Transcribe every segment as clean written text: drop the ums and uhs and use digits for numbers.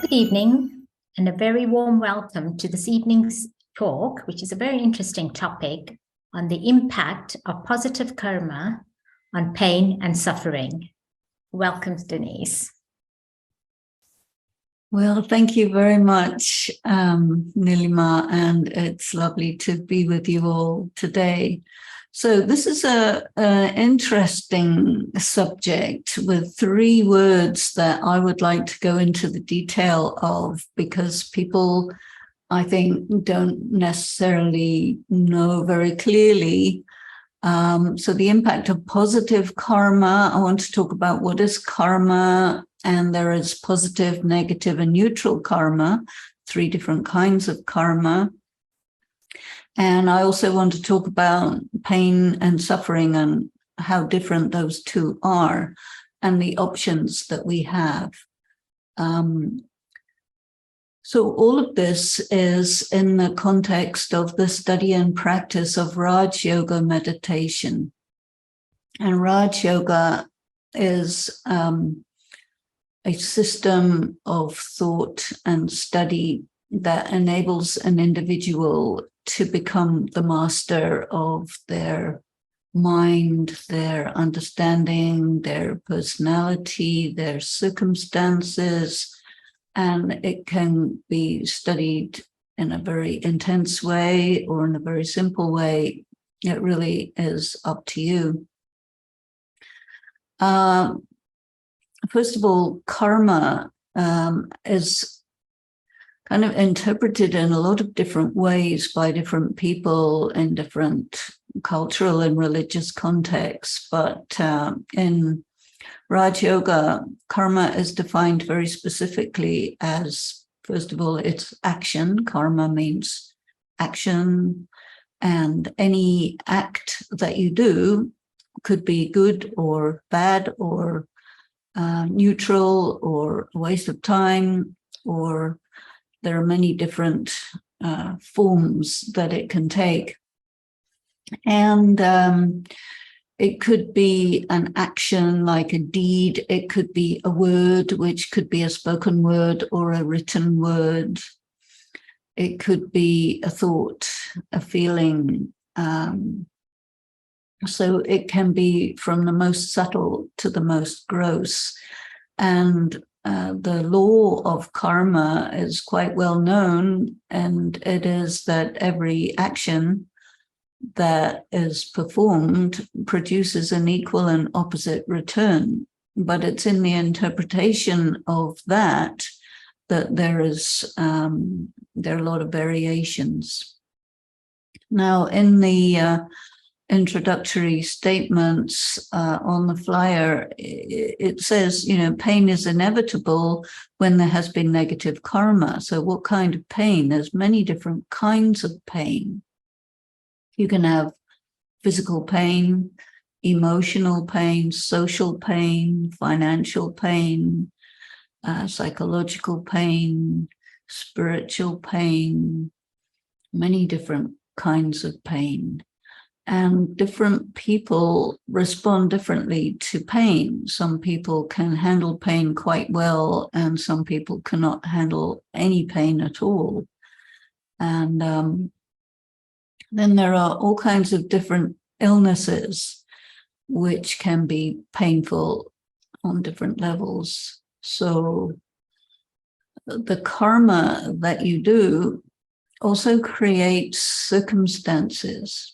Good evening, and a very warm welcome to this evening's talk, which is a very interesting topic on the impact of positive karma on pain and suffering. Welcome, Denise. Well, thank you very much, Nilima, and it's lovely to be with you all today. So this is an interesting subject with three words that I would like to go into the detail of, because people, I think, don't necessarily know very clearly. So the impact of positive karma, I want to talk about what is karma, and there is positive, negative, and neutral karma, three different kinds of karma. And I also want to talk about pain and suffering and how different those two are and the options that we have. So all of this is in the context of the study and practice of Raj Yoga meditation. And Raj Yoga is a system of thought and study that enables an individual to become the master of their mind, their understanding, their personality, their circumstances, and it can be studied in a very intense way or in a very simple way. It really is up to you. First of all, karma is kind of interpreted in a lot of different ways by different people in different cultural and religious contexts. But in Raj Yoga, karma is defined very specifically as, first of all, it's action. Karma means action, and any act that you do could be good or bad or neutral or a waste of time, or there are many different forms that it can take. And it could be an action like a deed. It could be a word, which could be a spoken word or a written word. It could be a thought, a feeling. So it can be from the most subtle to the most gross. And the law of karma is quite well known, and it is that every action that is performed produces an equal and opposite return. But it's in the interpretation of that there are a lot of variations. Now, in the introductory statements on the flyer, it says, pain is inevitable when there has been negative karma. So what kind of pain? There's many different kinds of pain. You can have physical pain, emotional pain, social pain, financial pain, psychological pain, spiritual pain, many different kinds of pain. And different people respond differently to pain. Some people can handle pain quite well, and some people cannot handle any pain at all. And then there are all kinds of different illnesses which can be painful on different levels. So the karma that you do also creates circumstances.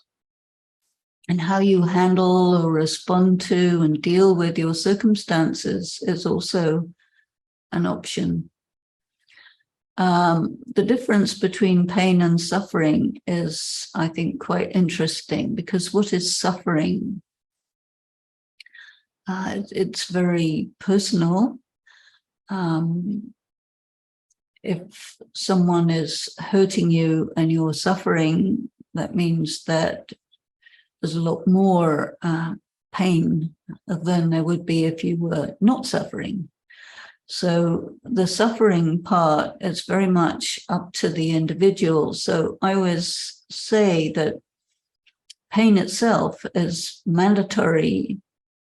And how you handle or respond to and deal with your circumstances is also an option. The difference between pain and suffering is, I think, quite interesting, because what is suffering? It's very personal. If someone is hurting you and you're suffering, that means that there's a lot more pain than there would be if you were not suffering. So the suffering part is very much up to the individual. So I always say that pain itself is mandatory.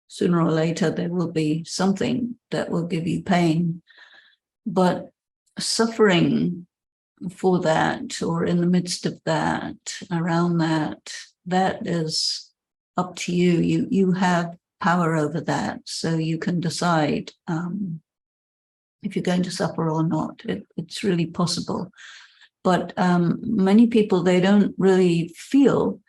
Sooner or later, there will be something that will give you pain. But suffering for that, or in the midst of that, around that, that is up to you. You have power over that, so you can decide if you're going to suffer or not. It's really possible. But many people, they don't really feel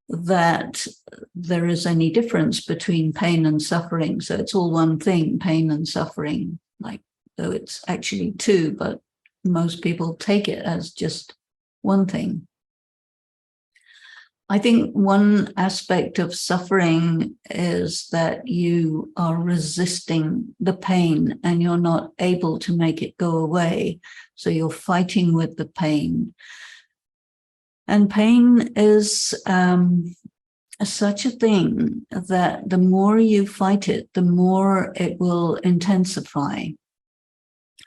that there is any difference between pain and suffering. So it's all one thing, pain and suffering, like though it's actually two, but most people take it as just one thing. I think one aspect of suffering is that you are resisting the pain and you're not able to make it go away. So you're fighting with the pain. And pain is such a thing that the more you fight it, the more it will intensify.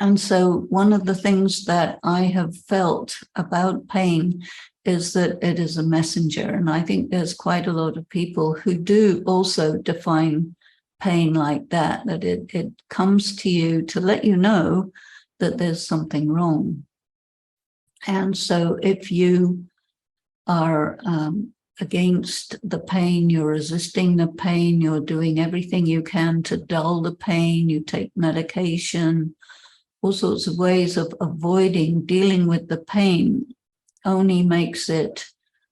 And so one of the things that I have felt about pain is that it is a messenger. And I think there's quite a lot of people who do also define pain like that, that it comes to you to let you know that there's something wrong. And so if you are against the pain, you're resisting the pain, you're doing everything you can to dull the pain, you take medication, all sorts of ways of avoiding dealing with the pain, only makes it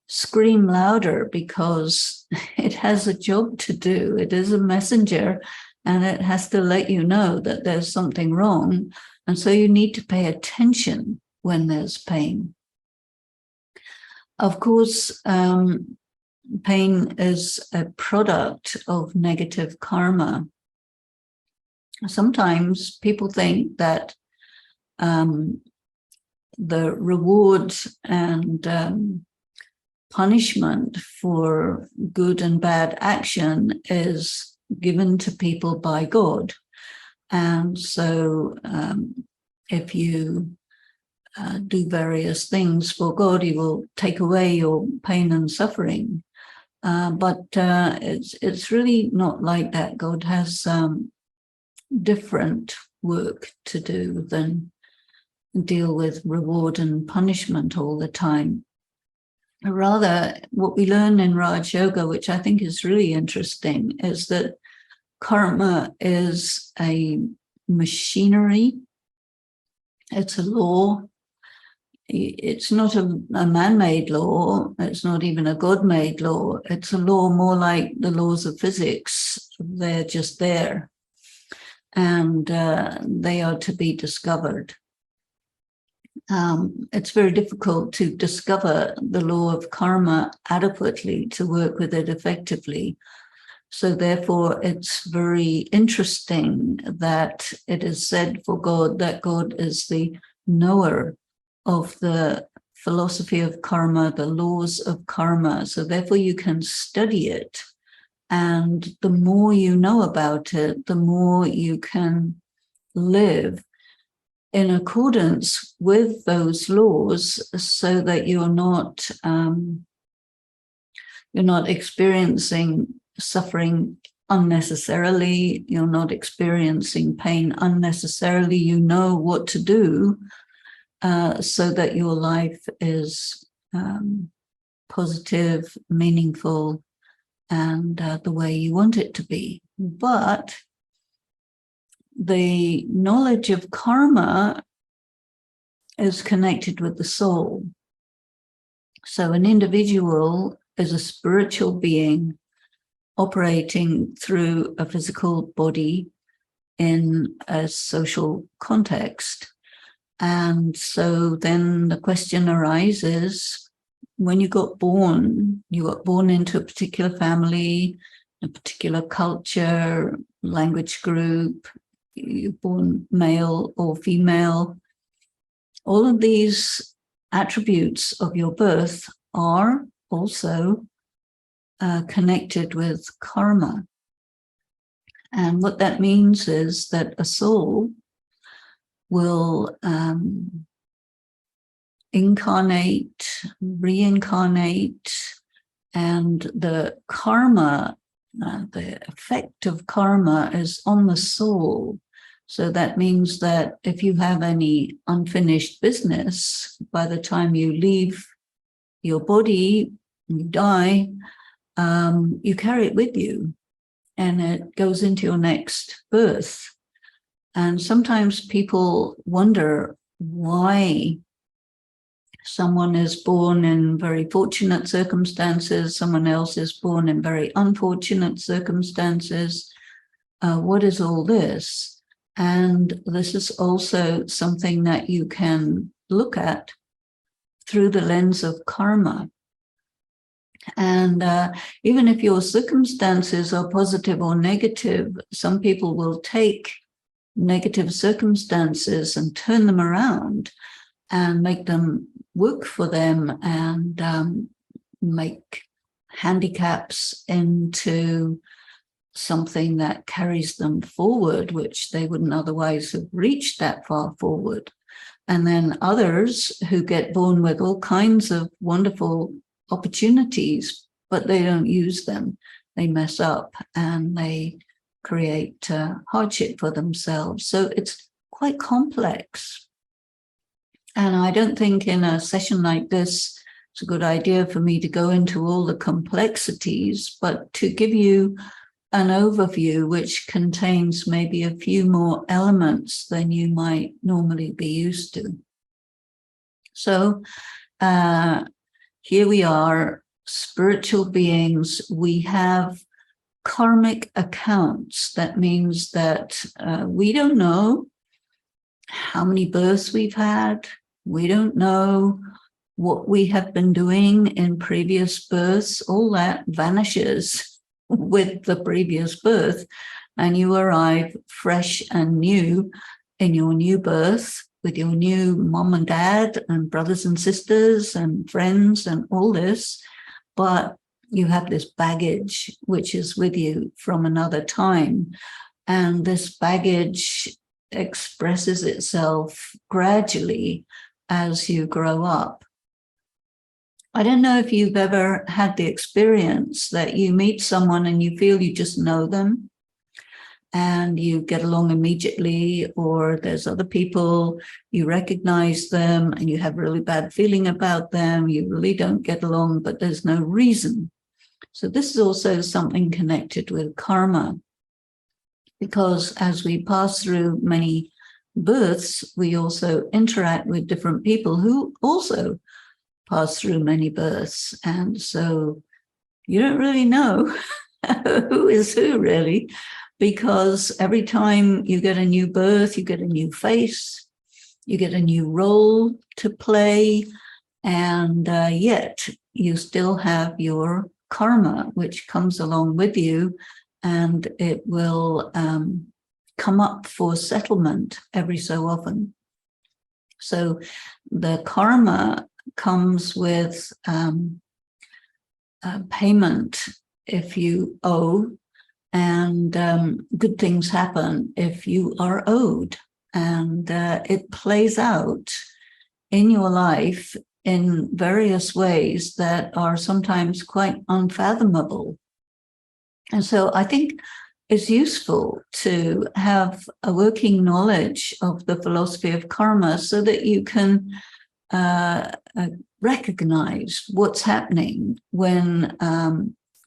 scream louder because it has a job to do. It is a messenger and it has to let you know that there's something wrong. And so you need to pay attention when there's pain. Of course, pain is a product of negative karma. Sometimes people think that the reward and punishment for good and bad action is given to people by God. And so if you do various things for God, he will take away your pain and suffering. But it's really not like that. God has different work to do than deal with reward and punishment all the time. Rather, what we learn in Raj Yoga, which I think is really interesting, is that karma is a machinery. It's a law. It's not a man-made law. It's not even a God-made law. It's a law more like the laws of physics. They're just there. And they are to be discovered. It's very difficult to discover the law of karma adequately to work with it effectively. So therefore, it's very interesting that it is said for God that God is the knower of the philosophy of karma, the laws of karma. So therefore, you can study it. And the more you know about it, the more you can live in accordance with those laws, so that you're not experiencing suffering unnecessarily, you're not experiencing pain unnecessarily. You know what to do so that your life is positive, meaningful, and the way you want it to be. But the knowledge of karma is connected with the soul. So an individual is a spiritual being operating through a physical body in a social context. And so then the question arises, when you got born into a particular family, a particular culture, language group, you're born male or female. All of these attributes of your birth are also connected with karma. And what that means is that a soul will incarnate, reincarnate, and the karma, the effect of karma is on the soul. So that means that if you have any unfinished business, by the time you leave your body, you die, you carry it with you and it goes into your next birth. And sometimes people wonder why someone is born in very fortunate circumstances, someone else is born in very unfortunate circumstances. What is all this? And this is also something that you can look at through the lens of karma. And even if your circumstances are positive or negative, some people will take negative circumstances and turn them around and make them work for them and make handicaps into something that carries them forward, which they wouldn't otherwise have reached that far forward. And then others who get born with all kinds of wonderful opportunities, but they don't use them. They mess up and they create hardship for themselves. So it's quite complex. And I don't think in a session like this, it's a good idea for me to go into all the complexities, but to give you an overview which contains maybe a few more elements than you might normally be used to. So here we are, spiritual beings. We have karmic accounts. That means that we don't know how many births we've had. We don't know what we have been doing in previous births. All that vanishes with the previous birth, and you arrive fresh and new in your new birth with your new mom and dad and brothers and sisters and friends and all this, but you have this baggage which is with you from another time, and this baggage expresses itself gradually as you grow up. I don't know if you've ever had the experience that you meet someone and you feel you just know them and you get along immediately, or there's other people, you recognize them and you have a really bad feeling about them, you really don't get along, but there's no reason. So this is also something connected with karma, because as we pass through many births, we also interact with different people who also pass through many births. And so you don't really know who is who, really, because every time you get a new birth, you get a new face, you get a new role to play, and yet you still have your karma, which comes along with you, and it will come up for settlement every so often. So the karma comes with payment if you owe, and good things happen if you are owed. And it plays out in your life in various ways that are sometimes quite unfathomable. And so I think it's useful to have a working knowledge of the philosophy of karma so that you can recognize what's happening when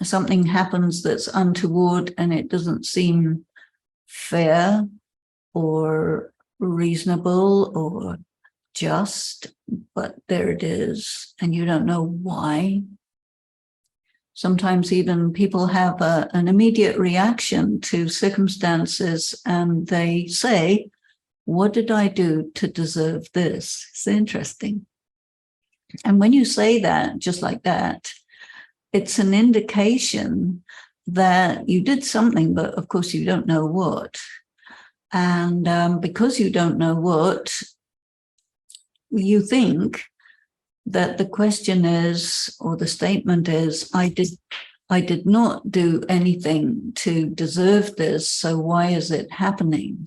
something happens that's untoward and it doesn't seem fair or reasonable or just, but there it is, and you don't know why. Sometimes even people have an immediate reaction to circumstances and they say, what did I do to deserve this? It's interesting. And when you say that, just like that, it's an indication that you did something, but of course you don't know what. And because you don't know what, you think that the question is, or the statement is, I did not do anything to deserve this, so why is it happening?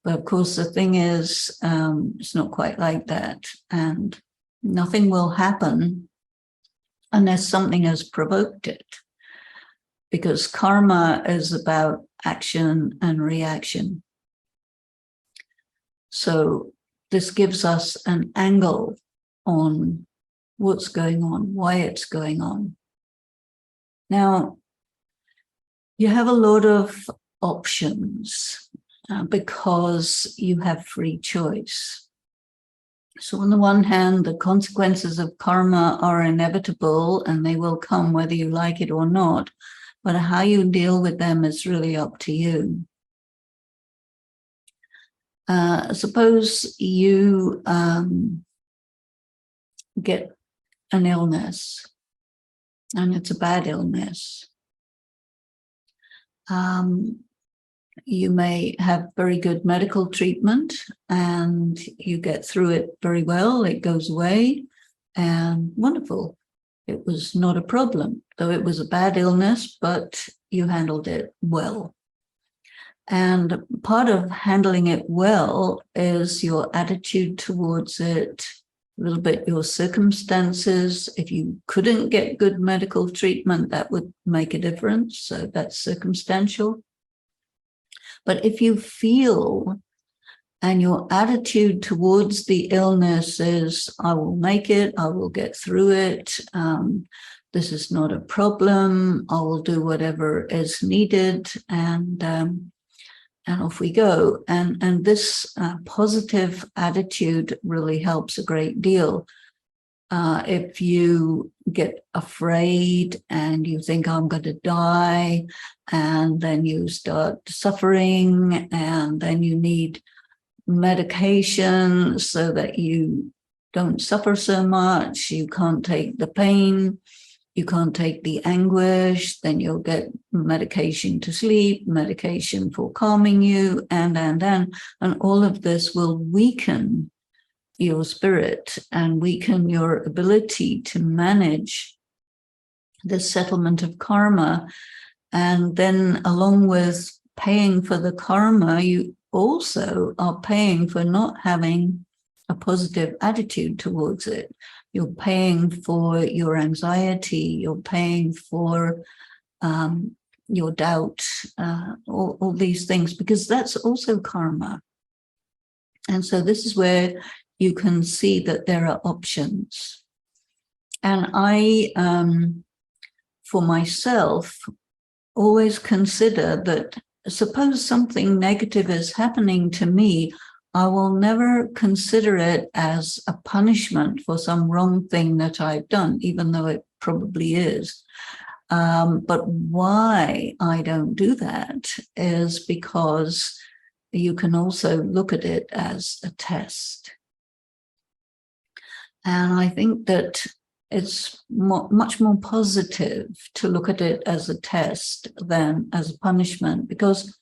But of course, the thing is, it's not quite like that. And nothing will happen unless something has provoked it. Because karma is about action and reaction. So this gives us an angle on what's going on, why it's going on. Now, you have a lot of options because you have free choice. So on the one hand, the consequences of karma are inevitable and they will come whether you like it or not, but how you deal with them is really up to you. Suppose you get an illness, and it's a bad illness. You may have very good medical treatment and you get through it very well. It goes away and wonderful. It was not a problem, though it was a bad illness, but you handled it well. And part of handling it well is your attitude towards it, a little bit your circumstances. If you couldn't get good medical treatment, that would make a difference. So that's circumstantial. But if you feel and your attitude towards the illness is, I will make it, I will get through it, this is not a problem, I will do whatever is needed, and off we go. And this positive attitude really helps a great deal. If you get afraid and you think I'm going to die, and then you start suffering, and then you need medication so that you don't suffer so much, you can't take the pain, you can't take the anguish, then you'll get medication to sleep, medication for calming you, and all of this will weaken your spirit and weaken your ability to manage the settlement of karma. And then along with paying for the karma, you also are paying for not having a positive attitude towards it. You're paying for your anxiety, you're paying for your doubt, all these things, because that's also karma. And so this is where you can see that there are options. And I, for myself, always consider that suppose something negative is happening to me, I will never consider it as a punishment for some wrong thing that I've done, even though it probably is. But why I don't do that is because you can also look at it as a test. And I think that it's much more positive to look at it as a test than as a punishment, because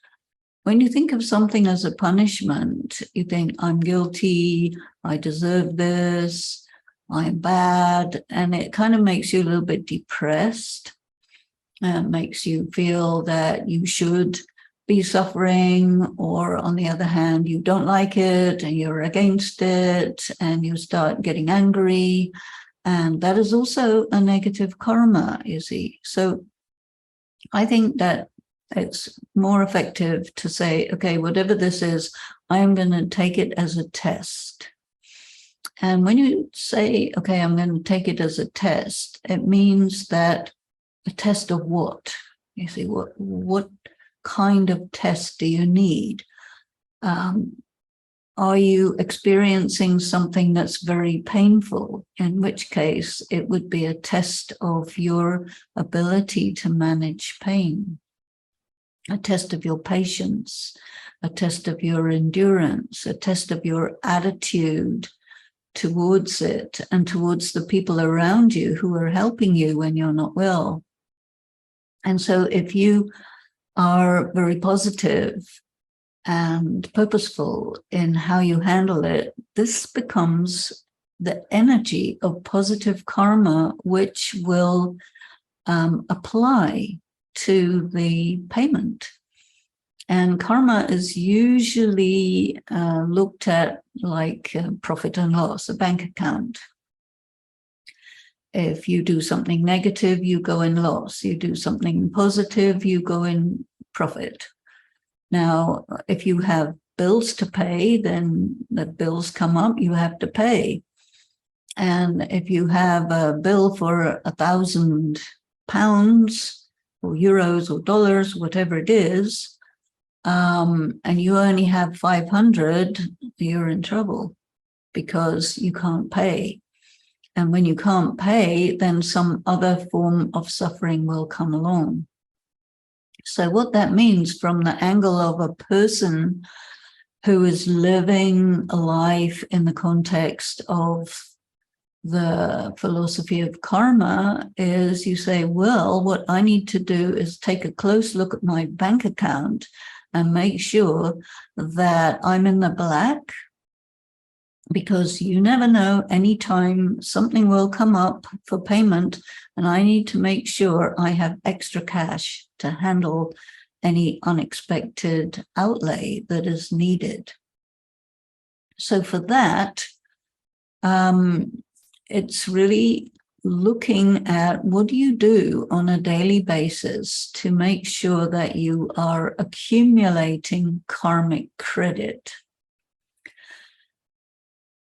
when you think of something as a punishment, you think, I'm guilty, I deserve this, I'm bad, and it kind of makes you a little bit depressed. It makes you feel that you should be suffering, or on the other hand, you don't like it and you're against it and you start getting angry. And that is also a negative karma, you see. So I think that it's more effective to say, okay, whatever this is, I'm going to take it as a test. And when you say, okay, I'm going to take it as a test, it means that a test of what? You see, what kind of test do you need? Are you experiencing something that's very painful? In which case, it would be a test of your ability to manage pain, a test of your patience, a test of your endurance, a test of your attitude towards it and towards the people around you who are helping you when you're not well. And so if you are very positive and purposeful in how you handle it, this becomes the energy of positive karma, which will apply to the payment. And karma is usually looked at like profit and loss, a bank account. If you do something negative, you go in loss. You do something positive, you go in profit. Now, if you have bills to pay, then the bills come up, you have to pay. And if you have a bill for £1,000 or euros or dollars, whatever it is, and you only have 500, you're in trouble because you can't pay. And when you can't pay, then some other form of suffering will come along. So what that means from the angle of a person who is living a life in the context of the philosophy of karma is you say, well, what I need to do is take a close look at my bank account and make sure that I'm in the black, because you never know, anytime something will come up for payment, and I need to make sure I have extra cash to handle any unexpected outlay that is needed. So for that, it's really looking at what do you do on a daily basis to make sure that you are accumulating karmic credit.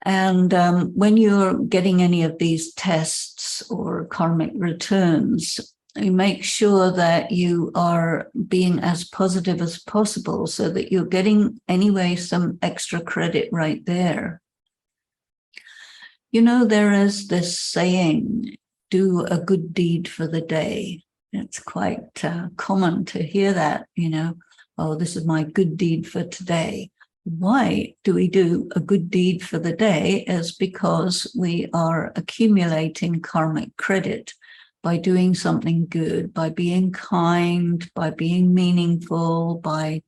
And when you're getting any of these tests or karmic returns, you make sure that you are being as positive as possible so that you're getting anyway some extra credit right there. You know, there is this saying, do a good deed for the day. It's quite common to hear that, you know, oh, this is my good deed for today. Why do we do a good deed for the day? Is because we are accumulating karmic credit by doing something good, by being kind, by being meaningful, by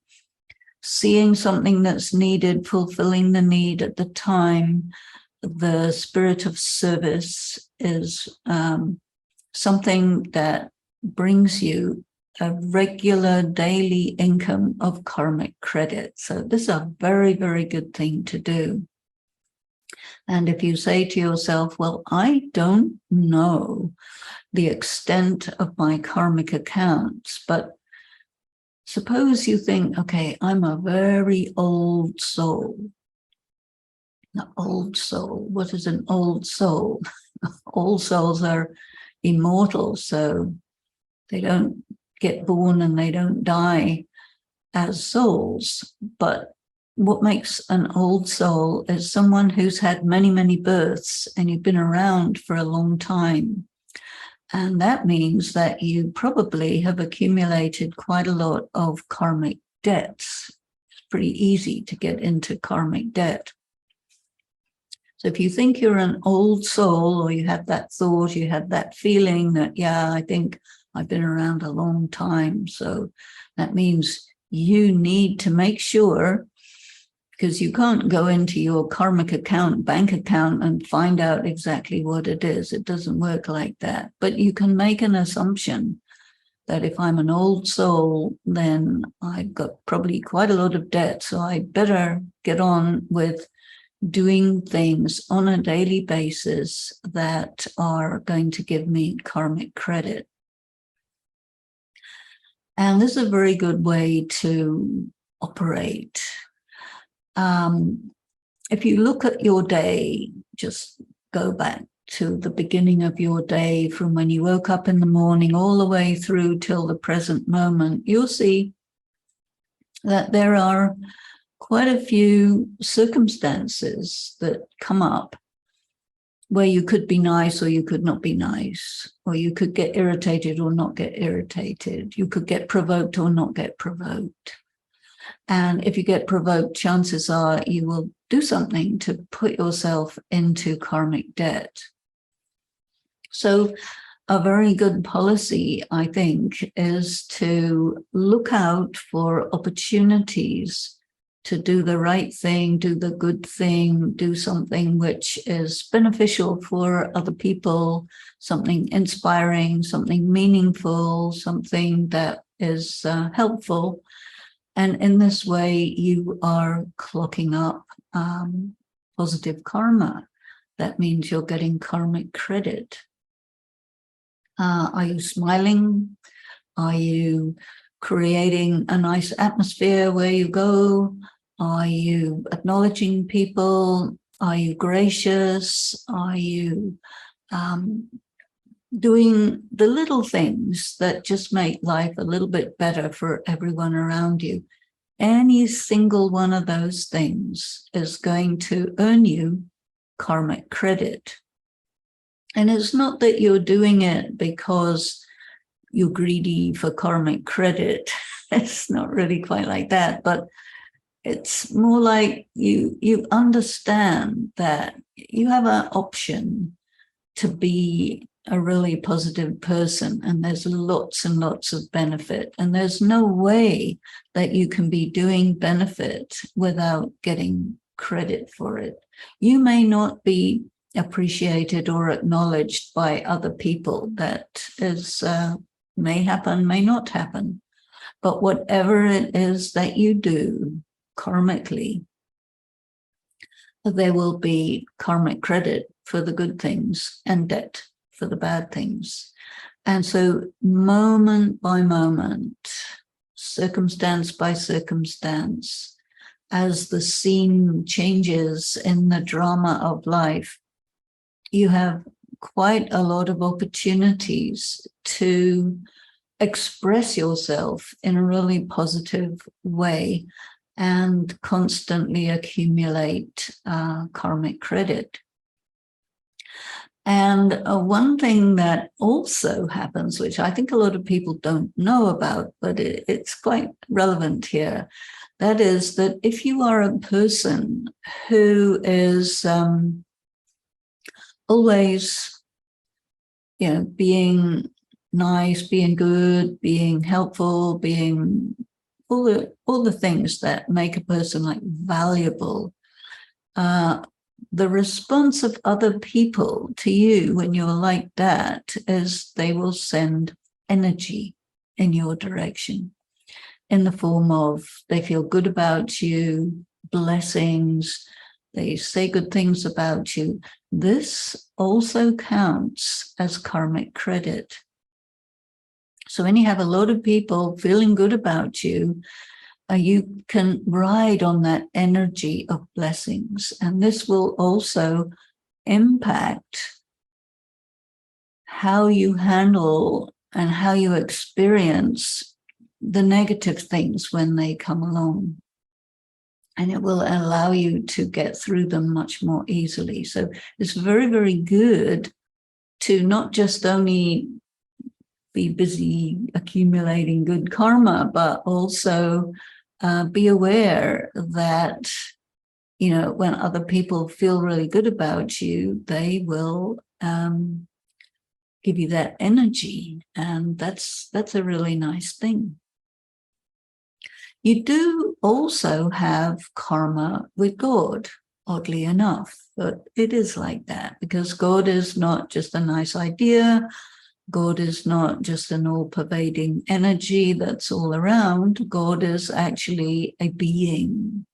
seeing something that's needed, fulfilling the need at the time. The spirit of service is something that brings you a regular daily income of karmic credit. So this is a very, very good thing to do. And if you say to yourself, well, I don't know the extent of my karmic accounts, but suppose you think, okay, I'm a very old soul. An old soul. What is an old soul? Old souls are immortal, so they don't get born and they don't die as souls. But what makes an old soul is someone who's had many, many births and you've been around for a long time. And that means that you probably have accumulated quite a lot of karmic debts. It's pretty easy to get into karmic debt. So if you think you're an old soul, or you have that thought, you have that feeling that, yeah, I think I've been around a long time. So that means you need to make sure, because you can't go into your karmic account, bank account, and find out exactly what it is. It doesn't work like that. But you can make an assumption that if I'm an old soul, then I've got probably quite a lot of debt. So I better get on with doing things on a daily basis that are going to give me karmic credit. And this is a very good way to operate. If you look at your day, just go back to the beginning of your day, from when you woke up in the morning all the way through till the present moment, you'll see that there are quite a few circumstances that come up where you could be nice or you could not be nice, or you could get irritated or not get irritated. You could get provoked or not get provoked. And if you get provoked, chances are you will do something to put yourself into karmic debt. So a very good policy, I think, is to look out for opportunities to do the right thing, do the good thing, do something which is beneficial for other people, something inspiring, something meaningful, something that is helpful. And in this way, you are clocking up positive karma. That means you're getting karmic credit. Are you smiling? Are you creating a nice atmosphere where you go? Are you acknowledging people? Are you gracious? Are you doing the little things that just make life a little bit better for everyone around you? Any single one of those things is going to earn you karmic credit. And it's not that you're doing it because you're greedy for karmic credit. It's not really quite like that, but it's more like you understand that you have an option to be a really positive person, and there's lots and lots of benefit, and there's no way that you can be doing benefit without getting credit for it. You may not be appreciated or acknowledged by other people. That is may happen, may not happen, but whatever it is that you do karmically, there will be karmic credit for the good things and debt for the bad things. And so moment by moment, circumstance by circumstance, as the scene changes in the drama of life, you have quite a lot of opportunities to express yourself in a really positive way and constantly accumulate karmic credit. And one thing that also happens, which I think a lot of people don't know about, but it's quite relevant here, that is that if you are a person who is always, being nice, being good, being helpful, being all the things that make a person like valuable, the response of other people to you when you're like that is they will send energy in your direction in the form of they feel good about you, blessings, they say good things about you. This also counts as karmic credit. So when you have a lot of people feeling good about you, you can ride on that energy of blessings. And this will also impact how you handle and how you experience the negative things when they come along. And it will allow you to get through them much more easily. So it's very, very good to not just only be busy accumulating good karma, but also be aware that, when other people feel really good about you, they will give you that energy. And that's a really nice thing. You do also have karma with God, oddly enough, but it is like that because God is not just a nice idea. God is not just an all-pervading energy that's all around. God is actually a being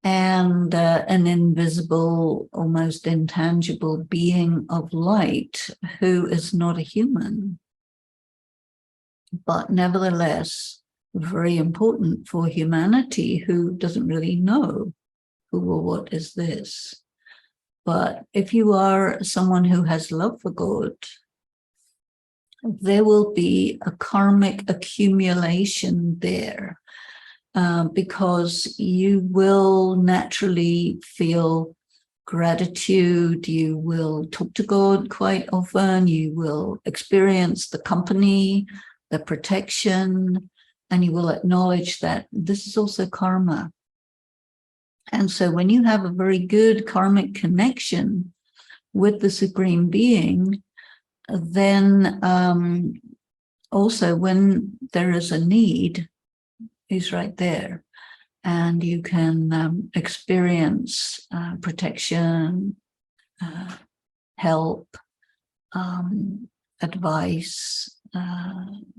and an invisible, almost intangible being of light who is not a human, but nevertheless very important for humanity who doesn't really know who or what is this. But if you are someone who has love for God, there will be a karmic accumulation there because you will naturally feel gratitude. You will talk to God quite often. You will experience the company, the protection, and you will acknowledge that this is also karma. And so when you have a very good karmic connection with the Supreme Being, then also when there is a need, he's right there. And you can experience protection, help, advice,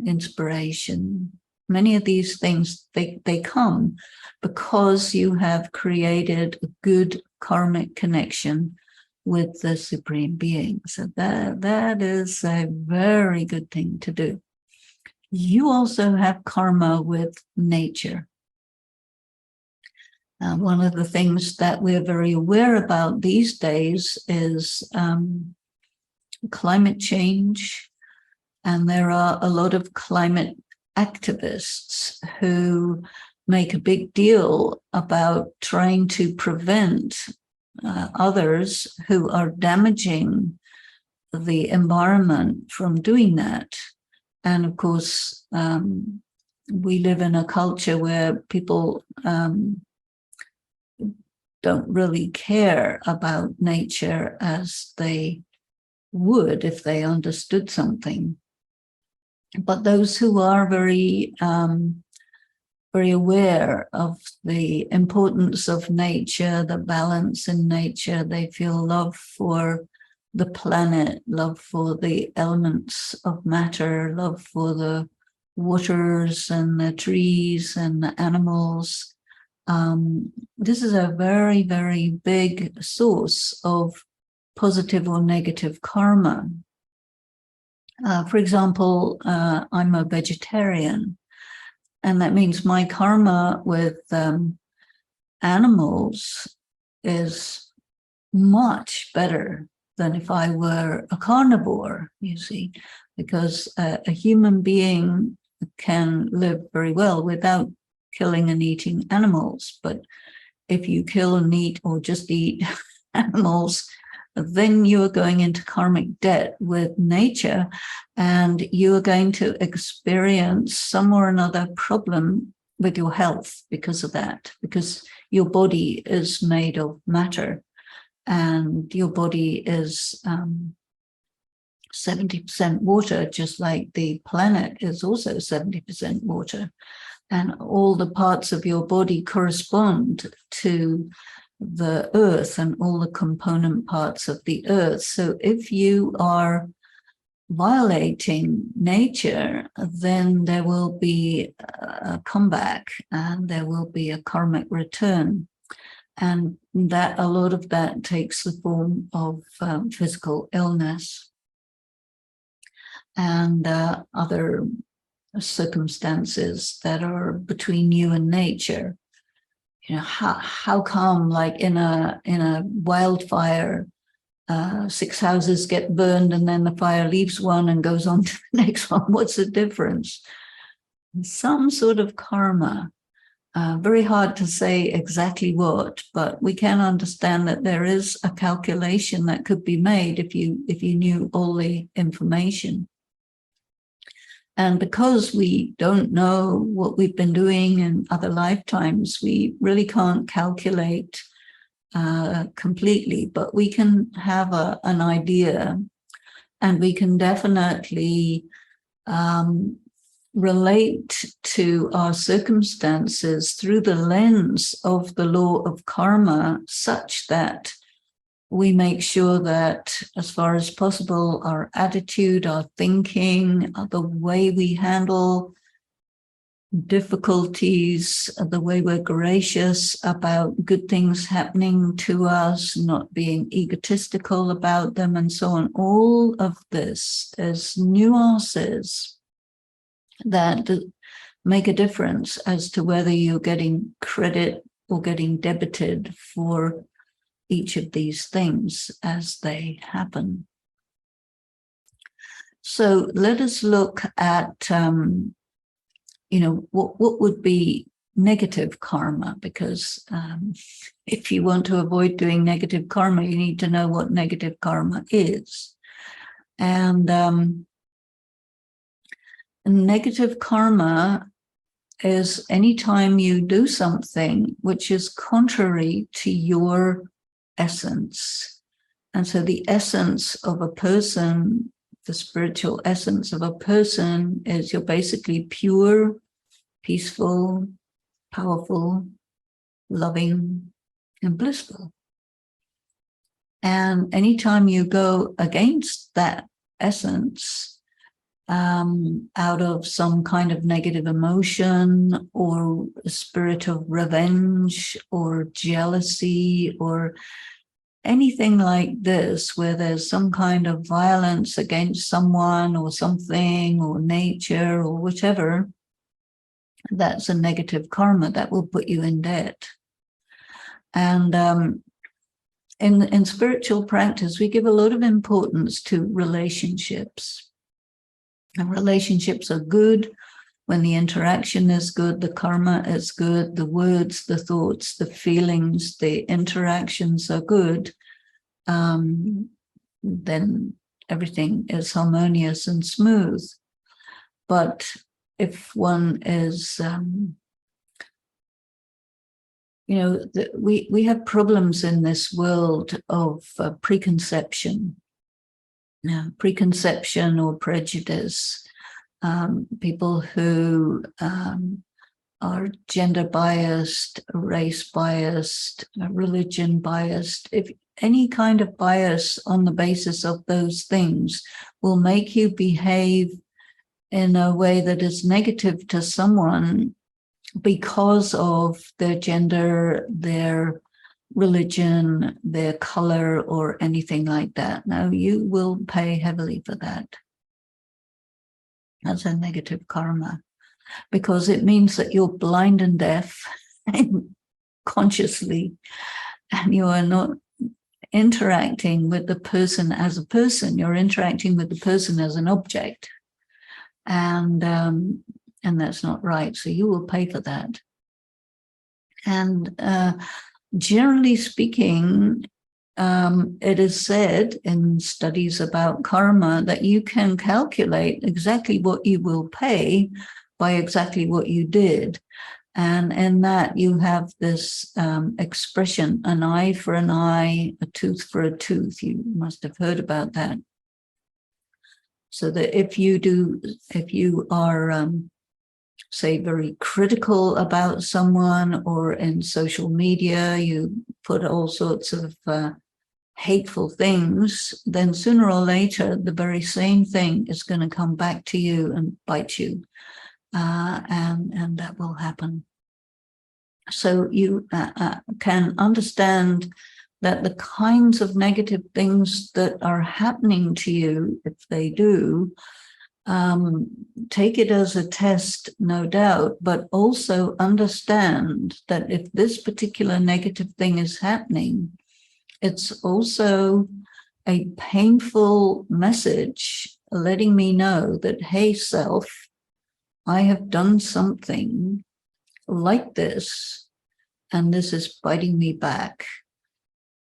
inspiration. Many of these things, they come because you have created a good karmic connection with the Supreme Being. So that is a very good thing to do. You also have karma with nature. One of the things that we're very aware about these days is climate change. And there are a lot of climate activists who make a big deal about trying to prevent others who are damaging the environment from doing that. And of course, we live in a culture where people don't really care about nature as they would if they understood something. But those who are very, very aware of the importance of nature, the balance in nature, they feel love for the planet, love for the elements of matter, love for the waters and the trees and the animals. This is a very, very big source of positive or negative karma. For example, I'm a vegetarian, and that means my karma with animals is much better than if I were a carnivore, you see, because a human being can live very well without killing and eating animals. But if you kill and eat or just eat animals, then you are going into karmic debt with nature, and you are going to experience some or another problem with your health because of that, because your body is made of matter, and your body is 70% water, just like the planet is also 70% water. And all the parts of your body correspond to the earth and all the component parts of the earth. So if you are violating nature, then there will be a comeback and there will be a karmic return. And that a lot of that takes the form of physical illness and other circumstances that are between you and nature. You know, how come, like in a wildfire, 6 houses get burned and then the fire leaves one and goes on to the next one? What's the difference? Some sort of karma. Very hard to say exactly what, but we can understand that there is a calculation that could be made if you knew all the information. And because we don't know what we've been doing in other lifetimes, we really can't calculate completely, but we can have an idea, and we can definitely relate to our circumstances through the lens of the law of karma, such that we make sure that, as far as possible, our attitude, our thinking, the way we handle difficulties, the way we're gracious about good things happening to us, not being egotistical about them, and so on. All of this is nuances that make a difference as to whether you're getting credit or getting debited for each of these things as they happen. So let us look at, what would be negative karma, because if you want to avoid doing negative karma, you need to know what negative karma is. And negative karma is anytime you do something which is contrary to your essence. And so the essence of a person, the spiritual essence of a person, is you're basically pure, peaceful, powerful, loving, and blissful. And anytime you go against that essence, out of some kind of negative emotion or a spirit of revenge or jealousy or anything like this, where there's some kind of violence against someone or something or nature or whichever, that's a negative karma that will put you in debt. And in spiritual practice, we give a lot of importance to relationships. And relationships are good when the interaction is good, the karma is good, the words, the thoughts, the feelings, the interactions are good. Then everything is harmonious and smooth. But if one is, we have problems in this world of preconception or prejudice. People who are gender biased, race biased, religion biased, if any kind of bias on the basis of those things will make you behave in a way that is negative to someone because of their gender, their religion, their color, or anything like that. Now, you will pay heavily for that. That's a negative karma, because it means that you're blind and deaf consciously, and you are not interacting with the person as a person. You're interacting with the person as an object, and that's not right. So you will pay for that. And generally speaking, it is said in studies about karma that you can calculate exactly what you will pay by exactly what you did. And in that you have this expression, an eye for an eye, a tooth for a tooth. You must have heard about that. So that if you are, say, very critical about someone, or in social media, you put all sorts of hateful things, then sooner or later, the very same thing is going to come back to you and bite you. And that will happen. So you can understand that the kinds of negative things that are happening to you, if they do, take it as a test, no doubt, but also understand that if this particular negative thing is happening, it's also a painful message letting me know that, hey, self, I have done something like this, and this is biting me back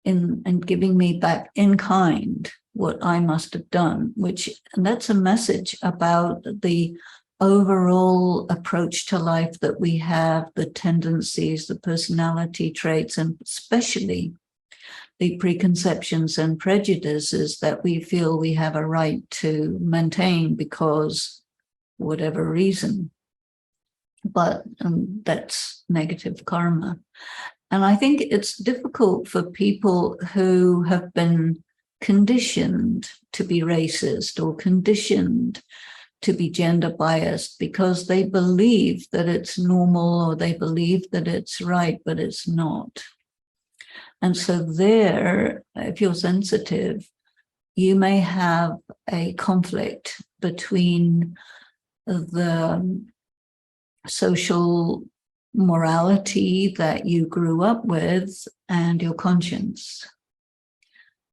and giving me back in kind what I must have done, and that's a message about the overall approach to life that we have, the tendencies, the personality traits, and especially the preconceptions and prejudices that we feel we have a right to maintain because whatever reason. But that's negative karma. And I think it's difficult for people who have been conditioned to be racist or conditioned to be gender biased because they believe that it's normal or they believe that it's right, but it's not. And so there, if you're sensitive, you may have a conflict between the social morality that you grew up with and your conscience.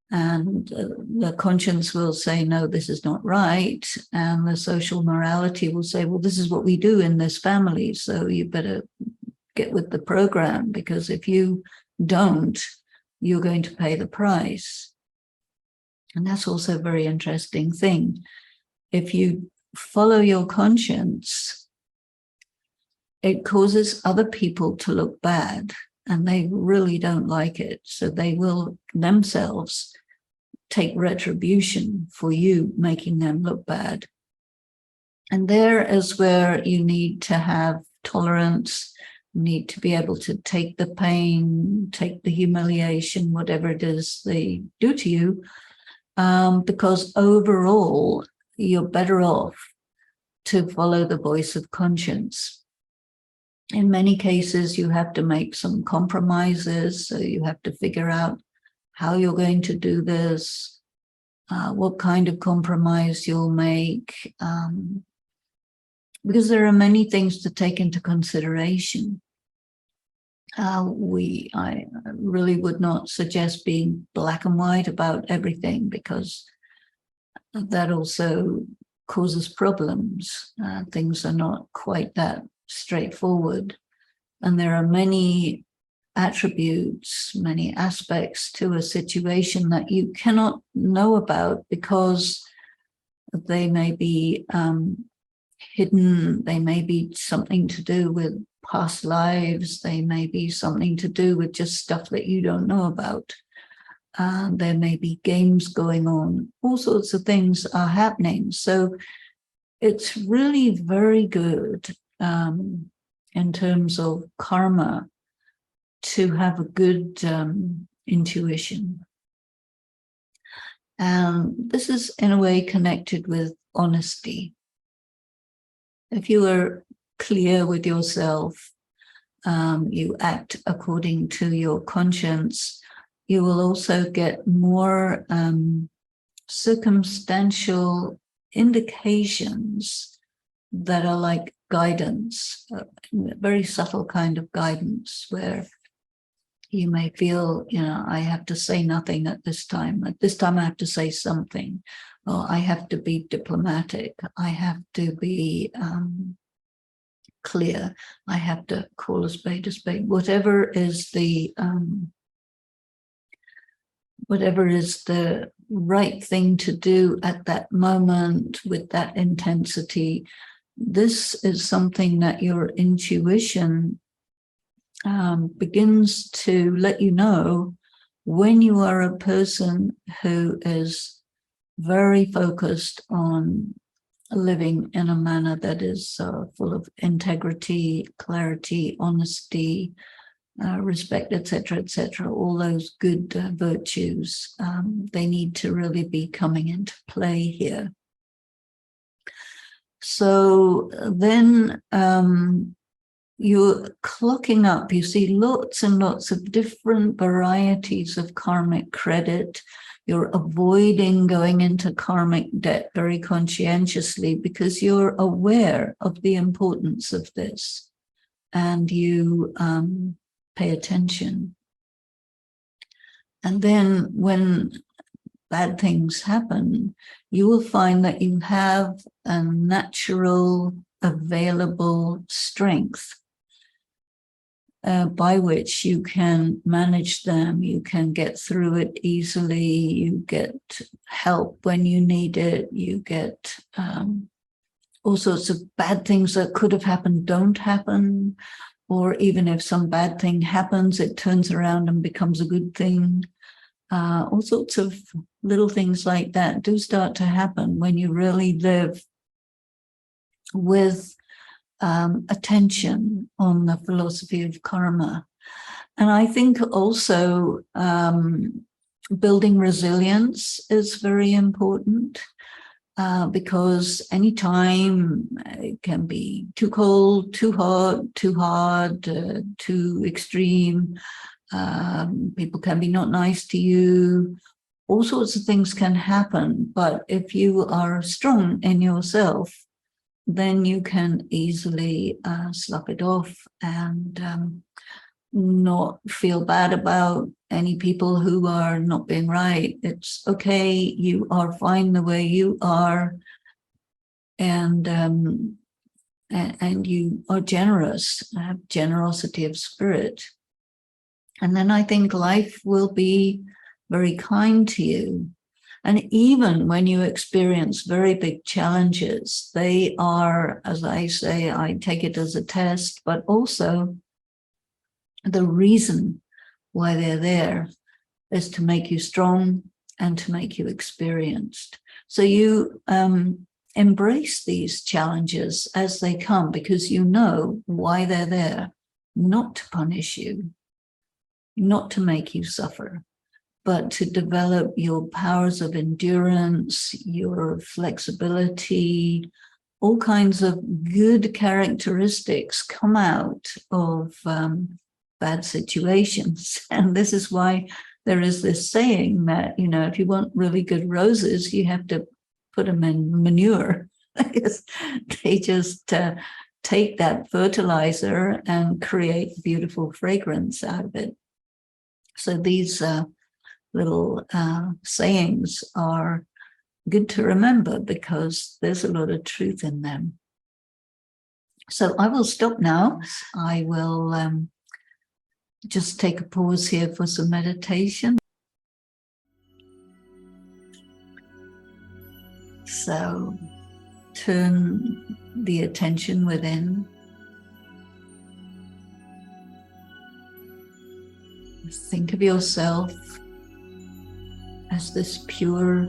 And the conscience will say, no, this is not right. And the social morality will say, well, this is what we do in this family. So you better get with the program, because if you don't, you're going to pay the price. And that's also a very interesting thing. If you follow your conscience, it causes other people to look bad, and they really don't like it. So they will themselves take retribution for you making them look bad. And there is where you need to have tolerance, need to be able to take the pain, take the humiliation, whatever it is they do to you, because overall, you're better off to follow the voice of conscience. In many cases, you have to make some compromises. So you have to figure out how you're going to do this, what kind of compromise you'll make, because there are many things to take into consideration. I really would not suggest being black and white about everything, because that also causes problems. Things are not quite that straightforward. And there are many attributes, many aspects to a situation that you cannot know about, because they may be hidden, they may be something to do with past lives, they may be something to do with just stuff that you don't know about. There may be games going on, all sorts of things are happening. So it's really very good in terms of karma to have a good intuition. This is in a way connected with honesty. If you are clear with yourself, you act according to your conscience, you will also get more circumstantial indications that are like guidance, a very subtle kind of guidance, where you may feel, I have to say nothing at this time. At this time, I have to say something. Or I have to be diplomatic. I have to be clear. I have to call a spade a spade. Whatever is the right thing to do at that moment with that intensity, this is something that your intuition begins to let you know when you are a person who is very focused on living in a manner that is full of integrity, clarity, honesty, respect, etc., etc. All those good virtues, they need to really be coming into play here. So then you're clocking up, you see lots and lots of different varieties of karmic credit. You're avoiding going into karmic debt very conscientiously because you're aware of the importance of this, and you pay attention. And then when bad things happen, you will find that you have a natural available strength by which you can manage them, you can get through it easily, you get help when you need it, you get all sorts of bad things that could have happened don't happen, or even if some bad thing happens, it turns around and becomes a good thing. All sorts of little things like that do start to happen when you really live with attention on the philosophy of karma. And I think also building resilience is very important, because anytime it can be too cold, too hot, too hard, too extreme, people can be not nice to you, all sorts of things can happen. But if you are strong in yourself, then you can easily slough it off and not feel bad about any people who are not being right. It's okay, you are fine the way you are, and you are generous, have generosity of spirit. And then I think life will be very kind to you. And even when you experience very big challenges, they are, as I say, I take it as a test, but also the reason why they're there is to make you strong and to make you experienced. So you embrace these challenges as they come, because you know why they're there, not to punish you, not to make you suffer, but to develop your powers of endurance, your flexibility, all kinds of good characteristics come out of bad situations. And this is why there is this saying that, if you want really good roses, you have to put them in manure. They just take that fertilizer and create beautiful fragrance out of it. So these little sayings are good to remember because there's a lot of truth in them. So I will stop now. I will just take a pause here for some meditation. So turn the attention within. Think of yourself as this pure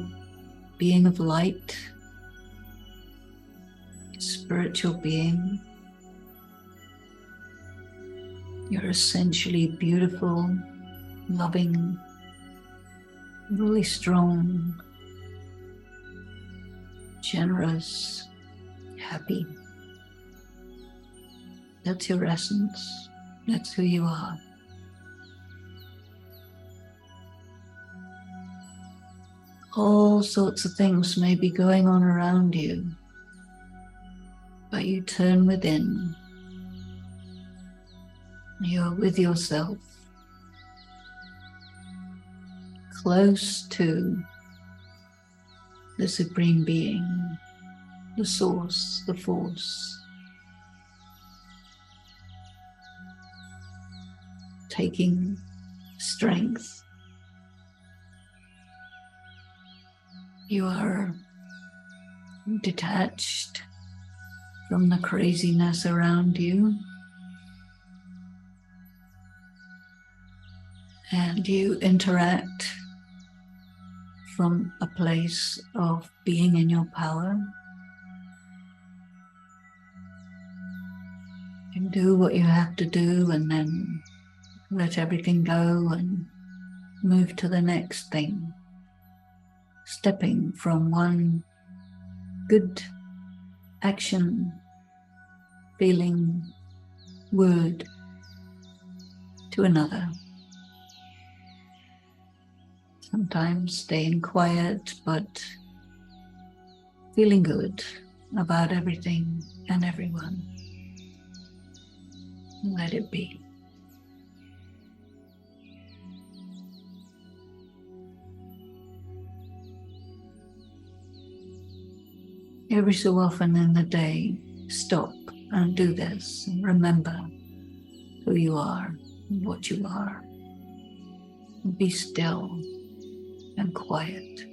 being of light, spiritual being. You're essentially beautiful, loving, really strong, generous, happy. That's your essence. That's who you are. All sorts of things may be going on around you, but you turn within. You're with yourself, close to the Supreme Being, the Source, the Force. Taking strength. You are detached from the craziness around you, and you interact from a place of being in your power. You do what you have to do and then let everything go and move to the next thing. Stepping from one good action, feeling, word to another. Sometimes staying quiet, but feeling good about everything and everyone. Let it be. Every so often in the day, stop and do this and remember who you are and what you are. And be still and quiet.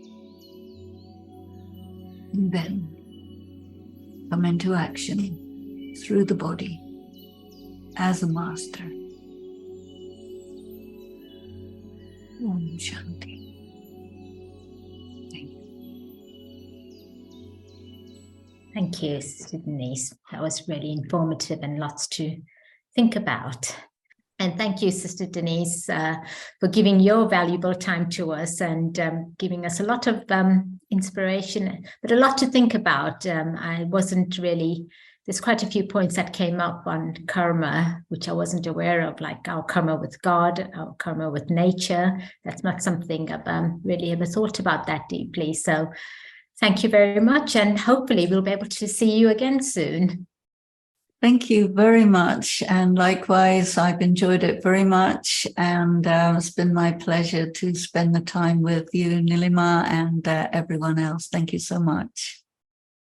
And then come into action through the body as a master. Om Shanti. Thank you, Sister Denise. That was really informative and lots to think about. And thank you, Sister Denise, for giving your valuable time to us and giving us a lot of inspiration, but a lot to think about. There's quite a few points that came up on karma, which I wasn't aware of, like our karma with God, our karma with nature. That's not something I've really ever thought about that deeply. So thank you very much, and hopefully we'll be able to see you again soon. Thank you very much. And likewise, I've enjoyed it very much. And it's been my pleasure to spend the time with you, Nilima, and everyone else. Thank you so much.